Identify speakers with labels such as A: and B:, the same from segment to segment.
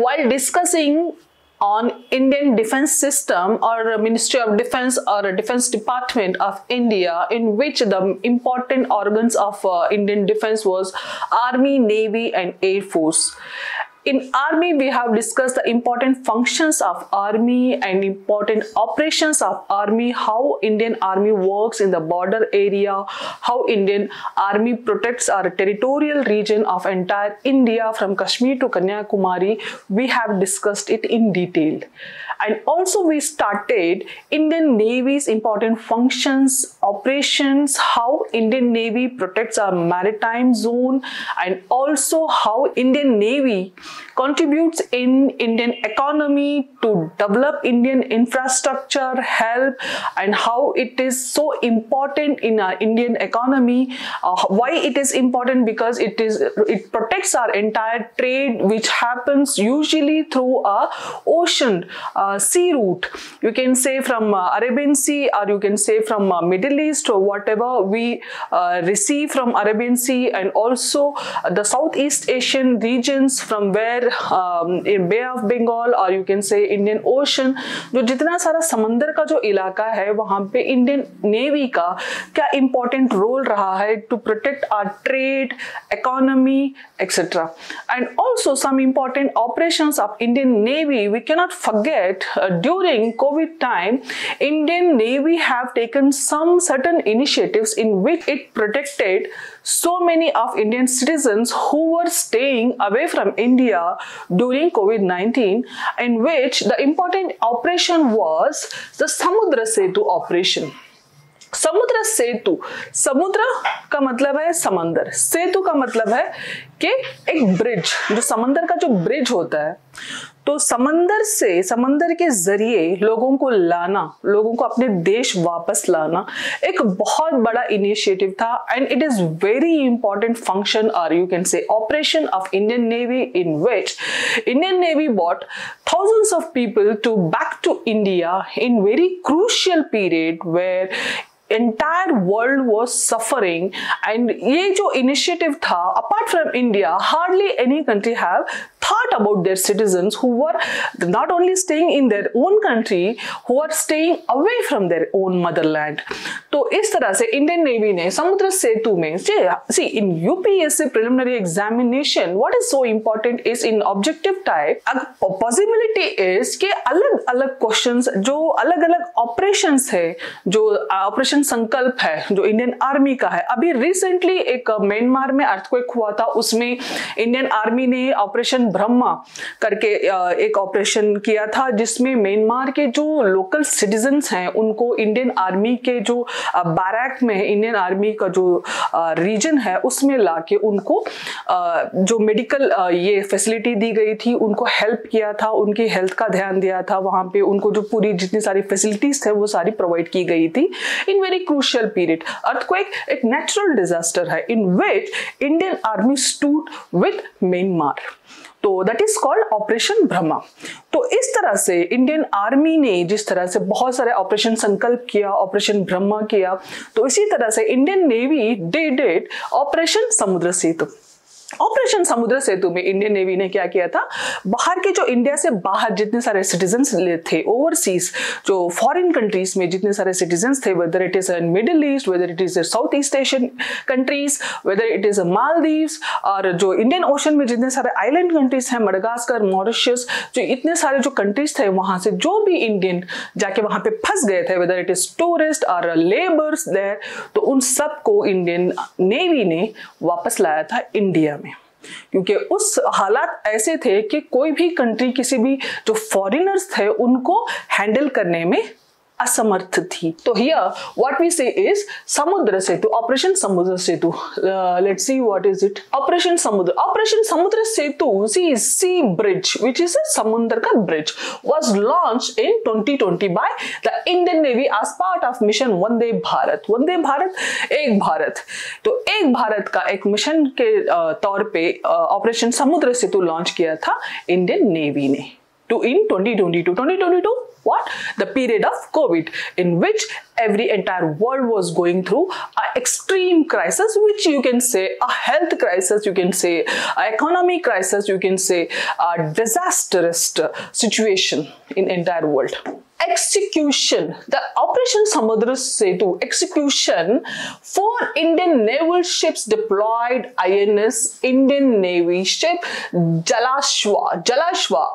A: While discussing on Indian defense system or Ministry of Defense or Defense Department of India, in which the important organs of Indian defense was Army, Navy and Air Force. In Army, we have discussed the important functions of Army and important operations of Army, how Indian Army works in the border area, how Indian Army protects our territorial region of entire India from Kashmir to Kanyakumari. We have discussed it in detail. And also we started Indian Navy's important functions, operations, how Indian Navy protects our maritime zone, and also how Indian Navy contributes in Indian economy to develop Indian infrastructure, help, and how it is so important in our Indian economy. Why it is important? Because it protects our entire trade, which happens usually through a ocean sea route. You can say from Arabian Sea, or you can say from Middle East, or whatever we receive from Arabian Sea, and also the Southeast Asian regions from where in Bay of Bengal, or you can say Indian Ocean, जो जितना सारा समंदर का जो इलाका है वहाँ पे इंडियन नेवी का क्या important रोल रहा है to protect our trade, economy, etc. And also some important operations of Indian Navy we cannot forget. During COVID time, Indian Navy have taken some certain initiatives in which it protected so many of Indian citizens who were staying away from India during COVID-19, in which the important operation was the Samudra Setu operation. समुद्र सेतु, समुद्र का मतलब है समंदर, सेतु का मतलब है कि एक ब्रिज, जो समंदर का जो ब्रिज होता है, तो समंदर से, समंदर के जरिए लोगों को लाना, लोगों को अपने देश वापस लाना एक बहुत बड़ा इनिशिएटिव था. And it is very important function, और you can say operation of Indian Navy, in which Indian Navy brought thousands of people back to India in very crucial period where entire world was suffering. And ये जो initiative था, apart from India, hardly any country have thought about their citizens who were not only staying in their own country, who are staying away from their own motherland. तो इस तरह से Indian Navy ने समुद्र सेतु में, see in UPSC preliminary examination, what is so important is in objective type, a possibility is कि अलग अलग questions जो अलग अलग operations है, जो ऑपरेशन संकल्प है, जो इंडियन आर्मी का है. अभी रिसेंटली एक म्यांमार में अर्थक्वेक हुआ था, उसमें इंडियन आर्मी ने ऑपरेशन ब्रह्मा करके एक ऑपरेशन किया था, जिसमें म्यांमार के जो लोकल सिटीजन्स हैं उनको इंडियन आर्मी के जो बैरक में, इंडियन आर्मी का जो रीजन है उसमें लाके उनको जो मेडिकल ये फैसिलिटी दी गई थी, उनको हेल्प किया था, उनकी हेल्थ का ध्यान दिया था. वहां पे उनको जो पूरी जितनी सारी फैसिलिटीज थे वो सारी प्रोवाइड की गई थी in very crucial period. Earthquake एक नेचुरल डिजास्टर है in which Indian Army stood with Myanmar, तो that is called operation Brahma. तो इस तरह से इंडियन आर्मी ने जिस तरह से बहुत सारे ऑपरेशन संकल्प किया, ऑपरेशन ब्रह्मा किया, तो इसी तरह से Indian navy did operation Samudra Setu. Operation Samudra सेतु में इंडियन नेवी ने क्या किया था, बाहर के जो इंडिया से बाहर जितने सारे सिटीजन्स थे, ओवरसीज जो फॉरेन कंट्रीज में जितने सारे सिटीजन्स थे, whether it is in middle east, whether it is south east Asian countries, whether it is Maldives, और जो इंडियन ओशन में जितने सारे आइलैंड कंट्रीज हैं, मडागास्कर, मॉरिशस, जो इतने सारे जो कंट्रीज थे, वहां से जो भी इंडियन जाके वहां पे फंस गए थे, वेदर इट इज टूरिस्ट और लेबर्स देयर, तो उन सबको इंडियन नेवी ने वापस लाया था इंडिया में. क्योंकि उस हालात ऐसे थे कि कोई भी कंट्री, किसी भी जो फॉरेनर्स थे उनको हैंडल करने में असमर्थ थी. तो here what we say is Samudra Setu, operation Samudra Setu. Let's see what is it. Operation Samudra Setu, sea bridge which is a समुद्र का bridge, was launched in 2020 by the Indian Navy as part of mission Vande Bharat. Vande Bharat, Ek Bharat. तो एक भारत का एक मिशन के तौर पे ऑपरेशन समुद्र सेतु launch किया था इंडियन नेवी ने. to in 2022. 2022, what? The period of COVID, in which every entire world was going through an extreme crisis, which you can say a health crisis, you can say an economic crisis, you can say a disastrous situation in entire world. Execution, the Operation Samudra Setu execution, 4 Indian naval ships deployed: INS Indian Navy ship Jalashwa,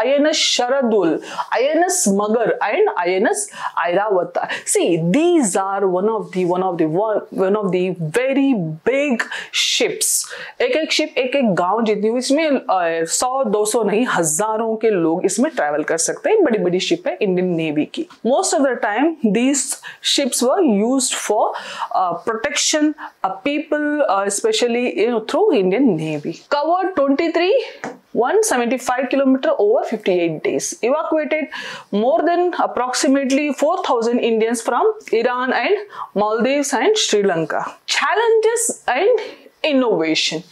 A: INS Sharadul, INS Magar, and INS Airavata. See, these are one of the very big ships. एक ship एक गांव जितनी, इसमें 100-200 नहीं, हजारों के लोग इसमें ट्रैवल कर सकते हैं. बड़ी बड़ी शिप है इंडियन नेवी की. Most of the time these ships were used for protection of people, especially through Indian Navy. Covered 175 kilometers over 58 days. Evacuated more than approximately 4,000 Indians from Iran and Maldives and Sri Lanka. Challenges and innovation.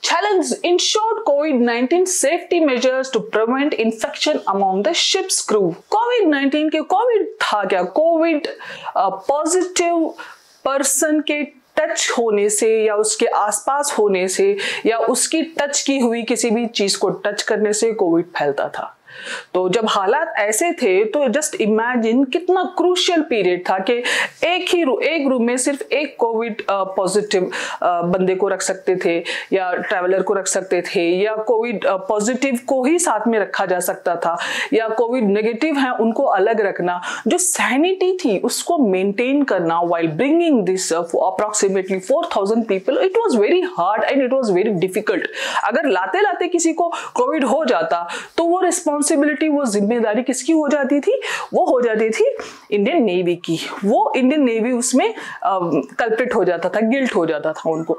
A: Challenge: ensured COVID-19 safety measures to prevent infection among the ship's crew. COVID-19 के COVID था क्या? COVID positive person के touch होने से या उसके आसपास होने से या उसकी टच की हुई किसी भी चीज को टच करने से कोविड फैलता था. तो जब हालात ऐसे थे तो जस्ट इमेजिन कितना क्रूशियल पीरियड था कि एक रूम में सिर्फ एक कोविड पॉजिटिव बंदे को रख सकते थे या ट्रैवलर को रख सकते थे, या कोविड पॉजिटिव को ही साथ में रखा जा सकता था, या कोविड नेगेटिव है उनको अलग रखना. जो सैनिटी थी उसको मेंटेन करना while bringing this approximately 4,000 people, it was very hard and it was very difficult. अगर लाते लाते किसी को कोविड हो जाता तो वो रिस्पॉन्सिबिलिटी, वो जिम्मेदारी किसकी हो जाती थी? वो हो जाती थी इंडियन नेवी की. वो इंडियन नेवी उसमें कल्प्रिट हो जाता था, गिल्ट हो जाता था उनको.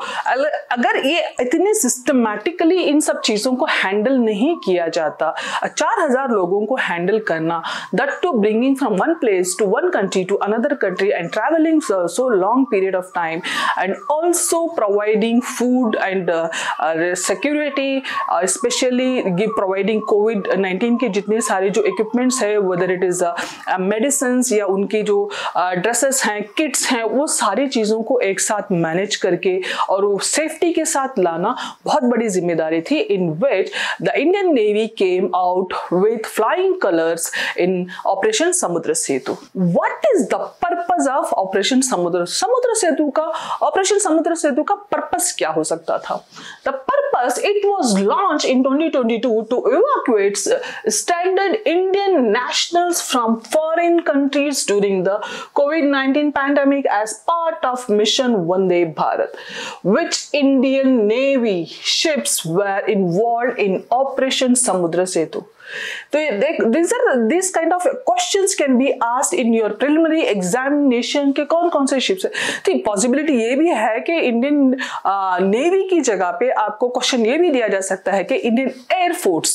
A: अगर ये इतने सिस्टमैटिकली इन सब चीजों को हैंडल नहीं किया जाता, 4,000 लोगों को हैंडल करना, that to bringing from one place to one country to another country and travelling so long period of time, and also providing food and security, specially providing कोविड-19 के जितने सारे जो इक्विपमेंट्स है, वेदर इट इज मेडिसिन या उनकी जो dresses हैं, किट्स हैं, वो सारी चीजों को एक साथ मैनेज करके और वो सेफ्टी के साथ लाना बहुत बड़ी जिम्मेदारी थी. In which the Indian Navy came out with flying colours in operation Samudra Setu. What is the purpose of operation Samudra Setu का? ऑपरेशन समुद्र सेतु का पर्पस क्या हो सकता था? The purpose, it was launched in 2022 to evacuate standard Indian nationals from foreign countries during the COVID-19 pandemic as part of mission Vande Bharat. Which Indian Navy ships were involved in Operation Samudra Setu? These kind of questions can be asked in your preliminary examination के कौन से ships है. तो possibility ये भी है कि Indian navy की जगह पे आपको क्वेश्चन ये भी दिया जा सकता है कि इंडियन एयरफोर्स,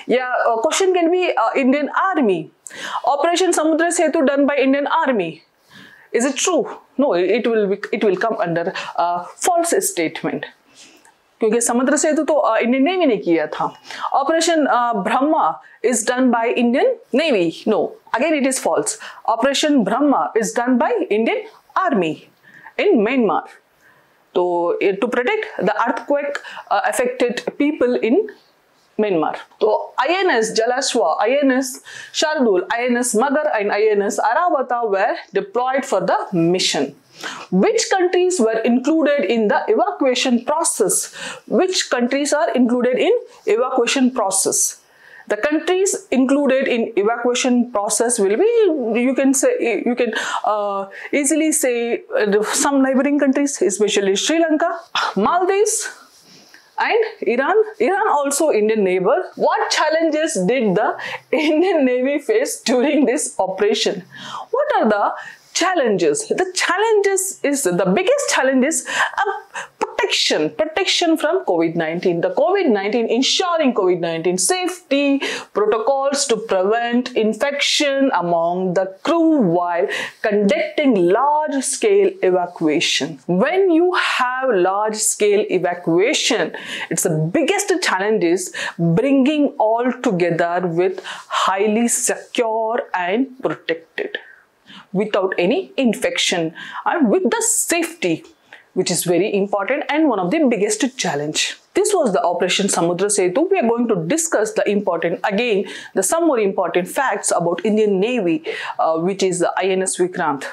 A: या question can be Indian Army. Operation Samudra Setu done by Indian Army, is it true? No, it will come under false statement, क्योंकि समुद्र सेतु तो इंडियन नेवी ने किया था. Operation Brahma is done by Indian Navy, no, again it is false. Operation Brahma is done by Indian Army in Myanmar, तो to protect the earthquake affected people in Myanmar. तो INS Jalashwa, INS Sharadul, INS Magar and INS Airavata were deployed for the mission. Which countries were included in the evacuation process? Which countries are included in evacuation process? The countries included in evacuation process will be, you can easily say some neighboring countries, especially Sri Lanka, Maldives, and Iran also Indian neighbor. What challenges did the Indian Navy face during this operation? What are the challenges? The biggest challenge is protection from COVID-19. The COVID-19, ensuring COVID-19 safety protocols to prevent infection among the crew while conducting large-scale evacuation. When you have large-scale evacuation, it's the biggest challenge is bringing all together with highly secure and protected, without any infection and with the safety, which is very important and one of the biggest challenge. This was the Operation Samudra Setu. We are going to discuss some more important facts about Indian Navy, which is the INS Vikrant.